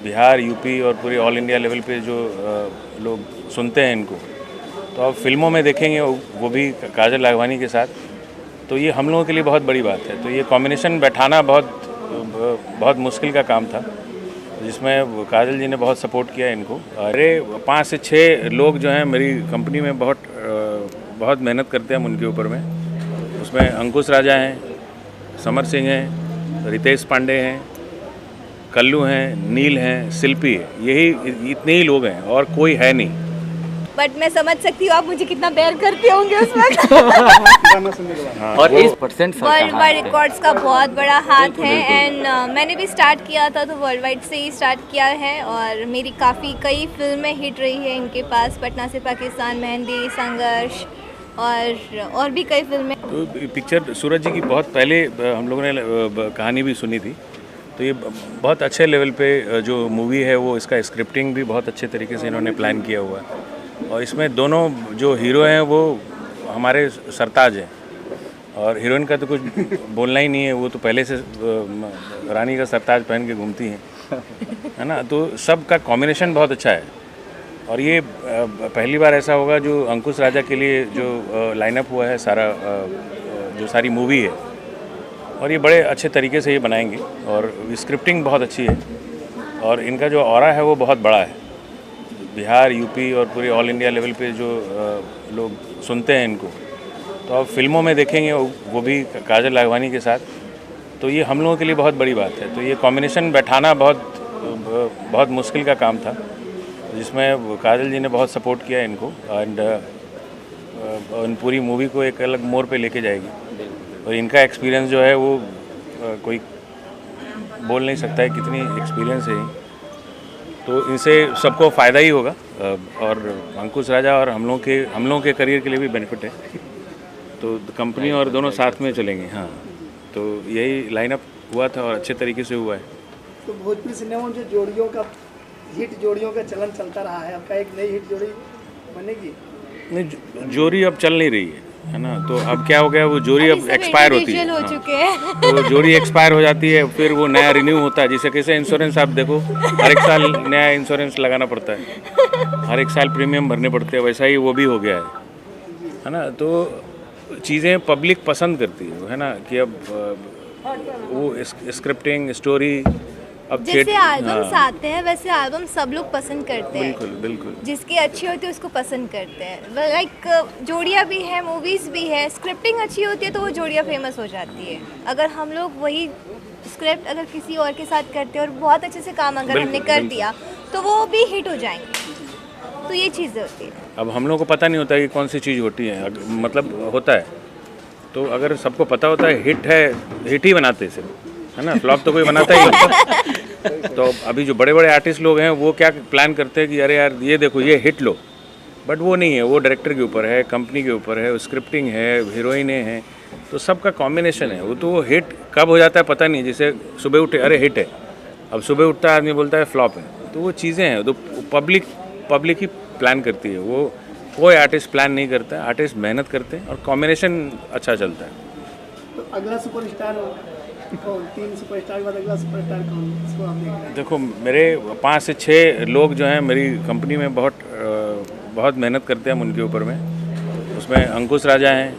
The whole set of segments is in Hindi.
बिहार, यूपी और पूरे ऑल इंडिया लेवल पे जो लोग सुनते हैं इनको, तो आप फिल्मों में देखेंगे वो भी काजल राघवानी के साथ, तो ये हम लोगों के लिए बहुत बड़ी बात है। तो ये कॉम्बिनेशन बैठाना बहुत मुश्किल का काम था, जिसमें काजल जी ने बहुत सपोर्ट किया इनको। अरे 5 से 6 लोग जो हैं मेरी कंपनी में बहुत मेहनत करते हैं हम उनके ऊपर में। उसमें अंकुश राजा हैं, समर सिंह हैं, रितेश पांडे हैं, कल्लू हैं, नील हैं, शिल्पी है, यही इतने ही लोग हैं और कोई है नहीं। बट मैं समझ सकती हूँ आप मुझे कितना बेयर करते होंगे उस वक्त। और इस परसेंट वर्ल्ड वाइड रिकॉर्ड्स का बहुत बड़ा हाथ है एंड मैंने भी स्टार्ट किया था तो वर्ल्ड वाइड से ही स्टार्ट किया है और मेरी कई फिल्में हिट रही है इनके पास, पटना से पाकिस्तान, मेहंदी, संघर्ष और भी कई फिल्में। तो पिक्चर सूरज जी की बहुत पहले हम लोगों ने कहानी भी सुनी थी, तो ये बहुत अच्छे लेवल पे जो मूवी है वो इसका स्क्रिप्टिंग भी बहुत अच्छे तरीके से इन्होंने प्लान किया हुआ है। और इसमें दोनों जो हीरो हैं वो हमारे सरताज हैं और हीरोइन का तो कुछ बोलना ही नहीं है, वो तो पहले से रानी का सरताज पहन के घूमती हैं, है ना। तो सबका कॉम्बिनेशन बहुत अच्छा है और ये पहली बार ऐसा होगा जो अंकुश राजा के लिए जो लाइनअप हुआ है जो सारी मूवी है, और ये बड़े अच्छे तरीके से ये बनाएंगे और स्क्रिप्टिंग बहुत अच्छी है और इनका जो ऑरा है वो बहुत बड़ा है। बिहार, यूपी और पूरे ऑल इंडिया लेवल पे जो लोग सुनते हैं इनको, तो आप फिल्मों में देखेंगे वो भी काजल राघवानी के साथ, तो ये हम लोगों के लिए बहुत बड़ी बात है। तो ये कॉम्बिनेशन बैठाना बहुत मुश्किल का काम था, जिसमें काजल जी ने बहुत सपोर्ट किया इनको एंड इन पूरी मूवी को एक अलग मोड़ पे लेके जाएगी। और इनका एक्सपीरियंस जो है वो कोई बोल नहीं सकता है कितनी एक्सपीरियंस है, तो इनसे सबको फ़ायदा ही होगा और अंकुश राजा और हम लोगों के करियर के लिए भी बेनिफिट है। तो कंपनी और दोनों साथ में चलेंगे। हाँ, तो यही लाइनअप हुआ था और अच्छे तरीके से हुआ है। तो भोजपुरी सिनेमा में जो हिट जोड़ियों का चलन चलता रहा है, आपका एक नई हिट जोड़ी बनेगी? नहीं, जोड़ी अब चल नहीं रही है ना, तो अब क्या हो गया, वो जोड़ी अब एक्सपायर होती है। हो चुके हैं। तो जोड़ी एक्सपायर हो जाती है, फिर वो नया रिन्यू होता है। जैसे कैसे इंश्योरेंस आप देखो, हर एक साल नया इंश्योरेंस लगाना पड़ता है, हर एक साल प्रीमियम भरने पड़ते हैं, वैसा ही वो भी हो गया है ना। तो चीज़ें पब्लिक पसंद करती है ना, कि अब वो स्क्रिप्टिंग स्टोरी अब जैसे एल्बम्स आते हैं वैसे एल्बम सब लोग पसंद करते हैं। बिल्कुल बिल्कुल, जिसकी अच्छी होती है उसको पसंद करते हैं। लाइक जोड़ियाँ भी है, मूवीज़ भी है, स्क्रिप्टिंग अच्छी होती है तो वो जोड़ियाँ फेमस हो जाती है। अगर हम लोग वही स्क्रिप्ट अगर किसी और के साथ करते हैं और बहुत अच्छे से काम अगर हमने कर दिया तो वो भी हिट हो जाएंगे। तो ये चीज़ें होती है। अब हम लोग को पता नहीं होता कि कौन सी चीज़ होती है, मतलब होता है, तो अगर सबको पता होता है हिट है, हिट ही बनाते हैं सिर्फ, है ना, फ्लॉप तो कोई बनाता ही नहीं। तो अभी जो बड़े बड़े आर्टिस्ट लोग हैं वो क्या प्लान करते हैं कि अरे यार ये देखो ये हिट लो, बट वो नहीं है, वो डायरेक्टर के ऊपर है, कंपनी के ऊपर है, स्क्रिप्टिंग है, हीरोइनें हैं, तो सबका कॉम्बिनेशन है। वो तो वो हिट कब हो जाता है पता नहीं। जैसे सुबह उठे अरे हिट है, अब सुबह उठता है आदमी बोलता है फ्लॉप है, तो वो चीज़ें हैं, तो पब्लिक ही प्लान करती है, वो कोई आर्टिस्ट प्लान नहीं करता है। आर्टिस्ट मेहनत करते हैं और कॉम्बिनेशन अच्छा चलता है। तो अगला सुपरस्टार कौन? 3 सुपरस्टार के बाद अगला सुपरस्टार कौन, इसको आप देख रहे हैं? देखो, मेरे 5 से 6 लोग जो हैं मेरी कंपनी में बहुत मेहनत करते हैं हम उनके ऊपर में। उसमें अंकुश राजा हैं,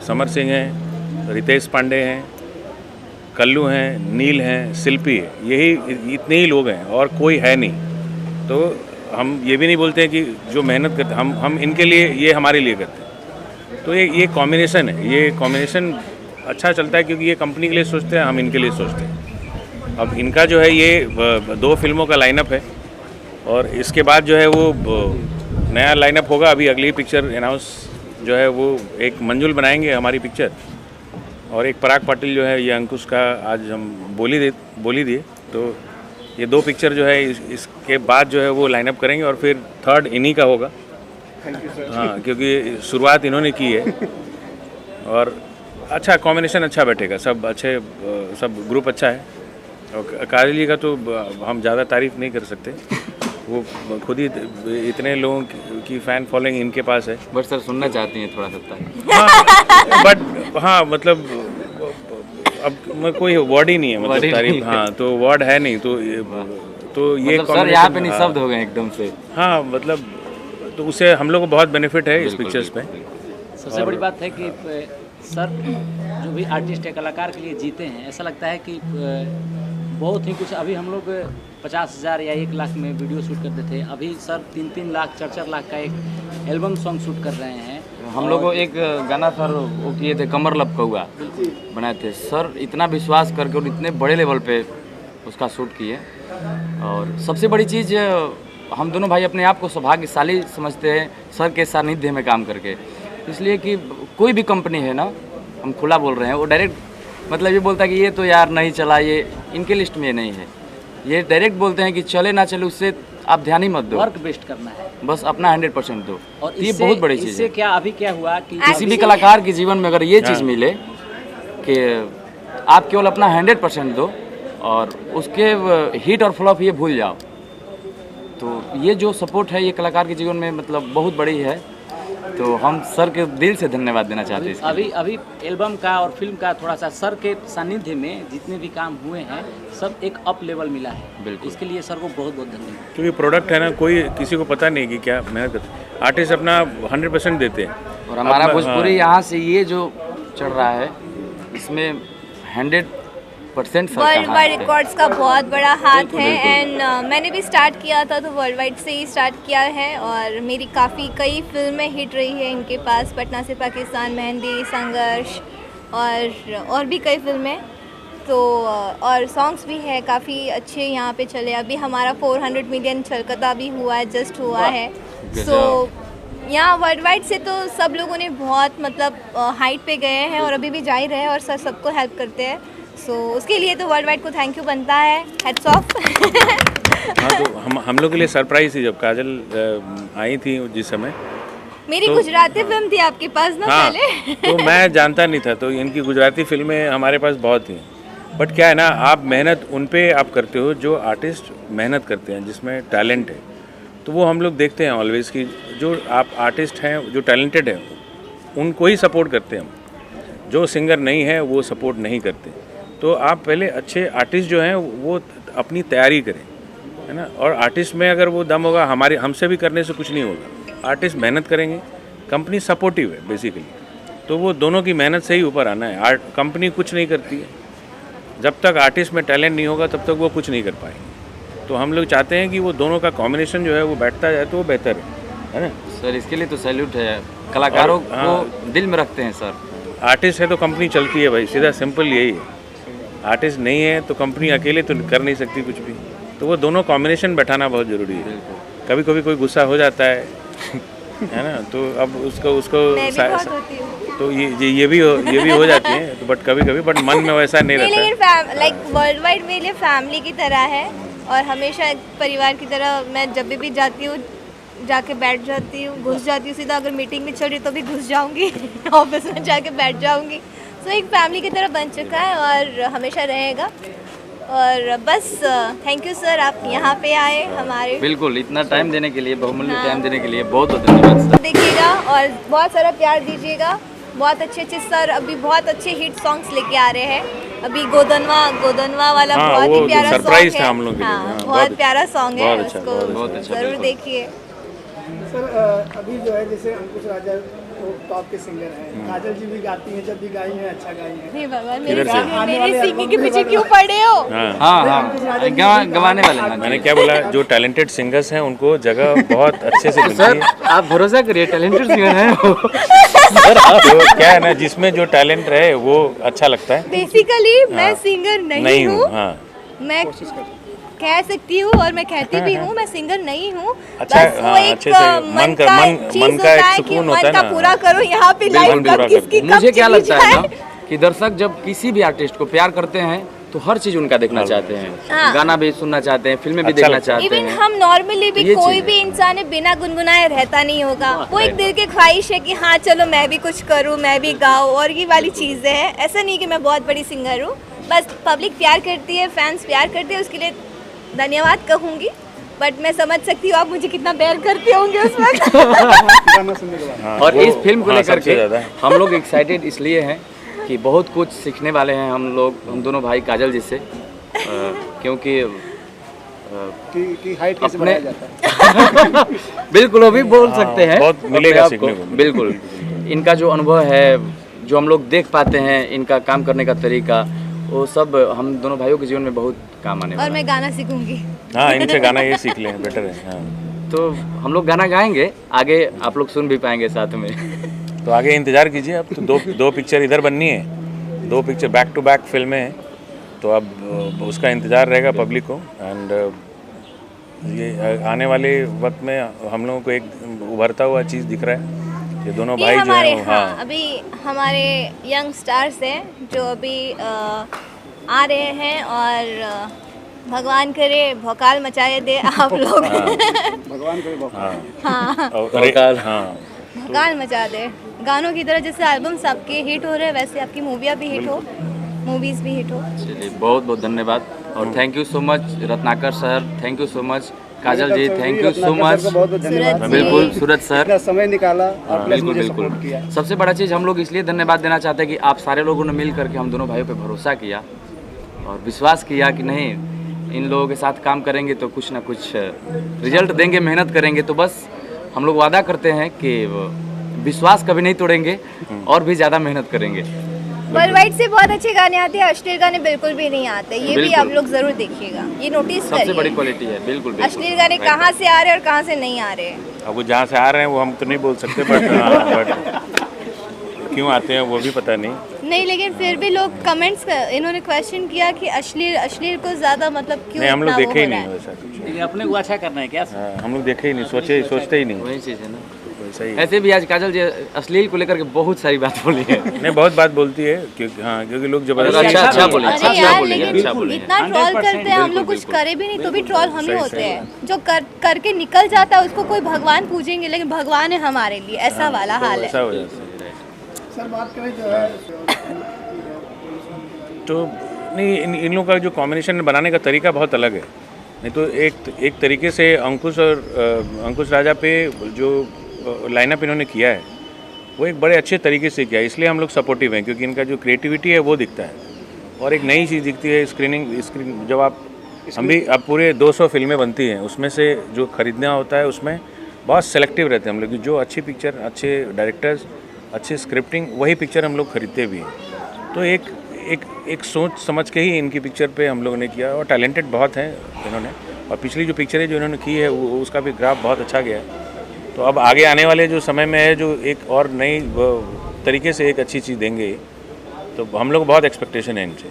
समर सिंह हैं, रितेश पांडे हैं, कल्लू हैं, नील हैं, शिल्पी है, यही इतने ही लोग हैं और कोई है नहीं। तो हम ये भी नहीं बोलते हैं कि जो मेहनत करते हम इनके लिए, ये हमारे लिए करते हैं। तो ये कॉम्बिनेशन है, ये कॉम्बिनेशन अच्छा चलता है क्योंकि ये कंपनी के लिए सोचते हैं, हम इनके लिए सोचते हैं। अब इनका जो है ये 2 फिल्मों का लाइनअप है और इसके बाद जो है वो नया लाइनअप होगा। अभी अगली पिक्चर अनाउंस जो है वो एक मंजुल बनाएंगे हमारी पिक्चर, और एक पराग पाटिल जो है, ये अंकुश का आज हम बोली दिए। तो ये 2 पिक्चर जो है इसके बाद जो है वो लाइनअप करेंगे और फिर 3rd इन्हीं का होगा। हाँ, क्योंकि शुरुआत इन्होंने की है और अच्छा कॉम्बिनेशन अच्छा बैठेगा, सब ग्रुप अच्छा है। और काजल जी का तो हम ज़्यादा तारीफ नहीं कर सकते, वो खुद ही इतने लोगों की फ़ैन फॉलोइंग इनके पास है। बट सर सुनना चाहती हैं थोड़ा सा? हाँ, बट हाँ, मतलब अब कोई वर्ड ही नहीं है, मतलब तारीफ। हाँ, तो वर्ड है नहीं, तो तो ये मतलब सर यहाँ पे combination, निशब्द हो गए एकदम से। हाँ मतलब तो उससे हम लोग को बहुत बेनिफिट है इस पिक्चर्स पे। सबसे बड़ी बात है कि सर जो भी आर्टिस्ट है, कलाकार के लिए जीते हैं। ऐसा लगता है कि बहुत ही कुछ, अभी हम लोग 50,000 या 1 लाख में वीडियो शूट करते थे, अभी सर 3-3 लाख 4-4 लाख का एक एल्बम सॉन्ग शूट कर रहे हैं। हम लोग को एक गाना सर वो किए थे, कमर लपका हुआ बनाए थे सर, इतना विश्वास करके और इतने बड़े लेवल पे उसका शूट किए। और सबसे बड़ी चीज़, हम दोनों भाई अपने आप को सौभाग्यशाली समझते हैं सर के सानिध्य में काम करके। इसलिए कि कोई भी कंपनी है ना, हम खुला बोल रहे हैं, वो डायरेक्ट मतलब ये बोलता है कि ये तो यार नहीं चला, ये इनके लिस्ट में नहीं है। ये डायरेक्ट बोलते हैं कि चले ना चले उससे आप ध्यान ही मत दो, वर्क बेस्ट करना है, बस अपना 100% दो। और ये बहुत बड़ी चीज़ इससे है। क्या अभी क्या हुआ कि किसी भी कलाकार के जीवन में अगर ये चीज़ मिले कि आप केवल अपना 100% दो और उसके हिट और फ्लॉप ये भूल जाओ, तो ये जो सपोर्ट है ये कलाकार के जीवन में मतलब बहुत बड़ी है। तो हम सर के दिल से धन्यवाद देना चाहते हैं। अभी एल्बम का और फिल्म का थोड़ा सा सर के सानिध्य में जितने भी काम हुए हैं सब एक अप लेवल मिला है। बिल्कुल। इसके लिए सर को बहुत बहुत धन्यवाद। क्योंकि प्रोडक्ट है ना, कोई किसी को पता नहीं कि क्या मेहनत करते। आर्टिस्ट अपना 100% देते हैं। और हमारा अब, भोजपुरी यहाँ से ये जो चल रहा है इसमें 100% सर वर्ल्ड का वाइड हाथ है। रिकॉर्ड्स का बहुत बड़ा हाथ बिल्कुल, है। बिल्कुल। एंड मैंने भी स्टार्ट किया था तो वर्ल्ड वाइड से ही स्टार्ट किया है और मेरी कई फिल्में हिट रही है इनके पास, पटना से पाकिस्तान, मेहंदी, संघर्ष और भी कई फिल्में। तो और सॉन्ग्स भी है काफ़ी अच्छे यहाँ पे चले। अभी हमारा 400 मिलियन छलकता भी हुआ है, जस्ट हुआ है। सो यहाँ वर्ल्ड वाइड से तो सब लोगों ने बहुत मतलब हाइट पे गए हैं और अभी भी जा ही रहे हैं और सर सबको हेल्प करते हैं। सो उसके लिए तो वर्ल्ड वाइड को थैंक यू बनता है, हेड्स ऑफ। हाँ तो हम लोग के लिए सरप्राइज थी जब काजल आई थी जिस समय। मेरी तो गुजराती फिल्म थी आपके पास ना हाँ, पहले। तो मैं जानता नहीं था, तो इनकी गुजराती फिल्में हमारे पास बहुत थी। बट क्या है ना, आप मेहनत उन पे आप करते हो जो आर्टिस्ट मेहनत करते हैं, जिसमें टैलेंट है। तो वो हम लोग देखते हैं ऑलवेज कि जो आप आर्टिस्ट हैं जो टैलेंटेड हैं उनको ही सपोर्ट करते हैं हम। जो सिंगर नहीं है वो सपोर्ट नहीं करते। तो आप पहले अच्छे आर्टिस्ट जो हैं वो अपनी तैयारी करें, है ना। और आर्टिस्ट में अगर वो दम होगा, हमसे भी करने से कुछ नहीं होगा। आर्टिस्ट मेहनत करेंगे, कंपनी सपोर्टिव है बेसिकली। तो वो दोनों की मेहनत से ही ऊपर आना है। कंपनी कुछ नहीं करती है जब तक आर्टिस्ट में टैलेंट नहीं होगा, तब तक वो कुछ नहीं कर पाएंगे। तो हम लोग चाहते हैं कि वो दोनों का कॉम्बिनेशन जो है वो बैठता जाए तो वो बेहतर है ना। सर इसके लिए तो सैल्यूट है, कलाकारों हाँ। को दिल में रखते हैं सर। आर्टिस्ट है तो कंपनी चलती है भाई, सीधा सिंपल यही है। आर्टिस्ट नहीं है तो कंपनी अकेले तो कर नहीं सकती कुछ भी। तो वो दोनों कॉम्बिनेशन बैठाना बहुत ज़रूरी है। कभी कभी कोई गुस्सा हो जाता है है ना, तो अब उसको मैं भी बहुत होती हूँ। तो ये भी हो जाती है। तो बट कभी मन में वैसा नहीं रहता है। लेकिन लाइक वर्ल्ड वाइड मेरे लिए फैमिली की तरह है और हमेशा एक परिवार की तरह मैं जब भी जाती हूँ जाके बैठ जाती हूँ, घुस जाती हूँ सीधा। अगर मीटिंग में चल रही तो भी घुस जाऊँगी, ऑफिस में जाके बैठ जाऊँगी। सो एक फैमिली की तरह बन चुका है और हमेशा रहेगा। और बस थैंक यू सर, आप यहाँ पे आए हमारे। बिल्कुल, इतना टाइम देने के लिए, बहुमूल्य टाइम देने के लिए बहुत बहुत धन्यवाद सर। देखिएगा और बहुत सारा प्यार दीजिएगा। बहुत अच्छे सर अभी बहुत अच्छे हिट सॉन्ग्स लेके आ रहे हैं। अभी गोदनवा वाला हाँ, बहुत ही वो प्यारा सरप्राइज सॉन्ग था है। हम लोग के लिए। हाँ, हाँ, बहुत प्यारा सॉन्ग है, बहुत अच्छा, उसको बहुत अच्छा, जरूर बिल्कुल। देखिए। सर अभी जो है जैसे अंकुश राजा वो टॉप के सिंगर हैं, काजल जी भी गाती हैं, जब भी गाई हैं अच्छा गाई हैं। हे भगवान, किधर से? मेरे सिंगिंग के पीछे क्यों पड़े हो? हाँ, गवाने वाले ना। मैंने क्या बोला, जो टैलेंटेड सिंगर्स हैं उनको जगह बहुत अच्छे से मिलती है। आप भरोसा करिए, टैलेंटेड सिंगर हैं। तो क्या है ना, जिसमें जो टैलेंट रहे वो अच्छा लगता है। बेसिकली मैं सिंगर नहीं हूँ। हाँ, मैं कह सकती हूँ और मैं कहती भी हूँ, मैं सिंगर नहीं हूँ। अच्छा, बस वो हाँ, एक अच्छे से मन का मन चीज का एक होता है कि सुकून मन होता है का ना। पूरा करो यहाँ पे बिल्कुल लाइव पूरा किसकी कब मुझे क्या चली लगता है जाए। ना कि दर्शक जब किसी भी आर्टिस्ट को प्यार करते हैं तो हर चीज उनका देखना चाहते हैं। हाँ। गाना भी सुनना चाहते हैं, फिल्में भी अच्छा देखना लगता है। चाहते इवन हैं। हम नॉर्मली भी ये कोई चीज़ भी इंसान है बिना गुनगुनाए रहता नहीं होगा। वो एक दिल की ख्वाहिश है कि हाँ चलो मैं भी कुछ करूँ, मैं भी गाऊँ, और ये वाली चीज़ें हैं। ऐसा नहीं कि मैं बहुत बड़ी सिंगर हूँ, बस पब्लिक प्यार करती है, फैंस प्यार करते हैं, उसके लिए धन्यवाद कहूँगी। बट मैं समझ सकती हूँ आप मुझे कितना प्यार करते होंगे उस वक्त। गाना सुनने के बाद हाँ, और वो- इस फिल्म को हाँ, लेकर सबसे के ज़्यादा। हम लोग एक्साइटेड इसलिए हैं कि बहुत कुछ सीखने वाले हैं हम दोनों भाई काजल जी से। क्योंकि की हाइट कैसे अपने- बढ़ाया जाता है? बिल्कुल वो भी बोल सकते हैं बहुत मिलेगा अपने आप सीखने को। को। बिल्कुल इनका जो अनुभव है, जो हम लोग देख पाते हैं, इनका काम करने का तरीका, वो सब हम दोनों भाइयों के जीवन में बहुत काम आने और वाला मैं गाना सीखूंगी। हाँ, इनसे गाना ये सीख लें, बेटर है। हाँ, है। तो हम लोग गाना गाएंगे, आगे आप लोग सुन भी पाएंगे साथ में। तो आगे इंतज़ार कीजिए। अब तो दो पिक्चर इधर बननी है, 2 पिक्चर बैक टू बैक फिल्में हैं, तो अब उसका इंतज़ार रहेगा पब्लिक को। एंड ये आने वाले वक्त में हम लोगों को एक उभरता हुआ चीज़ दिख रहा है। ये दोनों ये भाई जो हमारे हैं, हाँ अभी हमारे यंग स्टार्स हैं जो अभी आ रहे हैं और भगवान करे भौकाल मचाए दे आप लोग। भगवान को भी बहुत हाँ, और भौकाल। हाँ, भौकाल मचा दे। गानों की तरह जैसे एल्बम्स आपके हिट हो रहे हैं वैसे आपकी मूवियाँ भी हिट हो, मूवीज़ भी हिट हो। चलिए बहुत बहुत धन्यवाद और thank you so much Ratnakar sir, thank you so much Kajal ji, thank you so much. बहुत बहुत धन्यवाद। सूरज बिल्कुल सूरज सर, इतना समय निकाला और प्लस बिल्कुल मुझे बिल्कुल। सपोर्ट किया। सबसे बड़ा चीज़ हम लोग इसलिए धन्यवाद देना चाहते हैं कि आप सारे लोगों ने मिल करके हम दोनों भाइयों पे भरोसा किया और विश्वास किया कि नहीं इन लोगों के साथ काम करेंगे तो कुछ ना कुछ रिजल्ट देंगे, मेहनत करेंगे। तो बस हम लोग वादा करते हैं कि विश्वास कभी नहीं तोड़ेंगे और भी ज़्यादा मेहनत करेंगे। वर्ल्ड वाइड से बहुत अच्छे गाने आते हैं, अश्लील गाने बिल्कुल भी नहीं आते। ये भी बिल्कुल। आप लोग जरूर देखिएगा, ये नोटिस सबसे बड़ी करिए। क्वालिटी है। बिल्कुल बिल्कुल। अश्लील गाने कहाँ से आ रहे हैं और कहाँ से नहीं आ रहे हैं। अब वो जहाँ से आ रहे हैं वो हम तो नहीं बोल सकते, बट क्यों आते हैं वो भी पता नहीं। नहीं लेकिन फिर भी लोग कमेंट्स इन्होंने क्वेश्चन किया कि अश्लील को ज़्यादा मतलब क्यों नहीं, हम लोग इतना वो देखे ही हो रहा नहीं है। वैसा कुछ। लेकिन अपने को अच्छा करना है क्या? हाँ, हम लोग देखे ही नहीं, सोचते ही नहीं वही चीज़ है ना। वैसा ही। ऐसे भी आज काजल जी अश्लील को लेकर के बहुत सारी बात बोली है। नहीं, बहुत बात बोलती है क्योंकि हाँ, क्योंकि लोग जबरदस्ती अच्छा अच्छा बोले, अरे अच्छा यार बोले, लेकिन अच्छा बोले। इतना ट्रोल करते हैं हम लोग, कुछ करे भी नहीं तो भी ट्रोल हम ही होते हैं। जो करके निकल जाता है उसको कोई भगवान पूजेंगे, लेकिन भगवान है हमारे लिए, ऐसा वाला हाल ऐसा है। हो जाता है। सर बात करें जो है तो नहीं, इन लोगों का जो कॉम्बिनेशन बनाने का तरीका बहुत अलग है। नहीं तो एक तरीके से अंकुश राजा पे जो लाइनअप इन्होंने किया है वो एक बड़े अच्छे तरीके से किया है, इसलिए हम लोग सपोर्टिव हैं क्योंकि इनका जो क्रिएटिविटी है वो दिखता है और एक नई चीज़ दिखती है। स्क्रीन जब हम भी अब पूरे 200 फिल्में बनती हैं, उसमें से जो खरीदना होता है उसमें बहुत सेलेक्टिव रहते हैं हम लोग, जो अच्छी पिक्चर, अच्छे डायरेक्टर्स, अच्छी स्क्रिप्टिंग, वही पिक्चर हम लोग खरीदते भी हैं। तो एक सोच समझ के ही इनकी पिक्चर पे हम लोगों ने किया और टैलेंटेड बहुत हैं इन्होंने। और पिछली जो पिक्चर है जो इन्होंने की है उसका भी ग्राफ बहुत अच्छा गया है। तो अब आगे आने वाले जो समय में है जो एक और नई तरीके से एक अच्छी चीज़ देंगे, तो हम लोग बहुत एक्सपेक्टेशन है इनसे।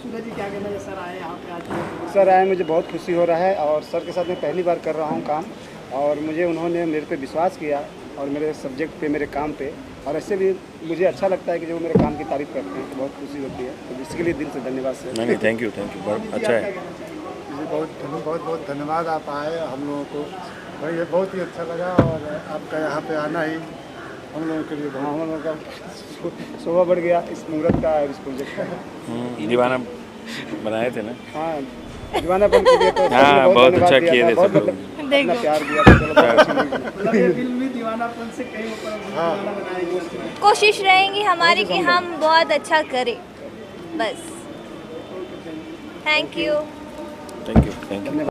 सूरज जी क्या कहना है? सर आए यहाँ पे आज? सर आए, मुझे बहुत खुशी हो रहा है और सर के साथ मैं पहली बार कर रहा हूँ काम और उन्होंने मेरे पे विश्वास किया और मेरे सब्जेक्ट पे, मेरे काम पे, और ऐसे भी मुझे अच्छा लगता है कि जो मेरे काम की तारीफ करते हैं तो बहुत खुशी होती है। तो इसके लिए दिल से धन्यवाद सर। नहीं, थैंक यू बहुत अच्छा है। जी बहुत धन्यवाद, आप आए हम लोगों को, भाई ये बहुत ही अच्छा लगा और आपका यहाँ पे आना ही हम लोगों के लिए हाँ, हम लोगों का शोभा बढ़ गया इस मुहूर्त का, इस प्रोजेक्ट का। दीवाना बनाए थे ना। हाँ, दीवाना बन के दिया तो हाँ, बहुत अच्छा किए थे सब लोग। इतना प्यार दिया तो चलो बहुत अच्छी लगी। ये फिल्म भी दीवानापन से कहीं ऊपर दीवाना बनाएगी। कोशिश रहेगी हमारी कि हम बहुत अच्छा करें बस। Thank you. Thank you.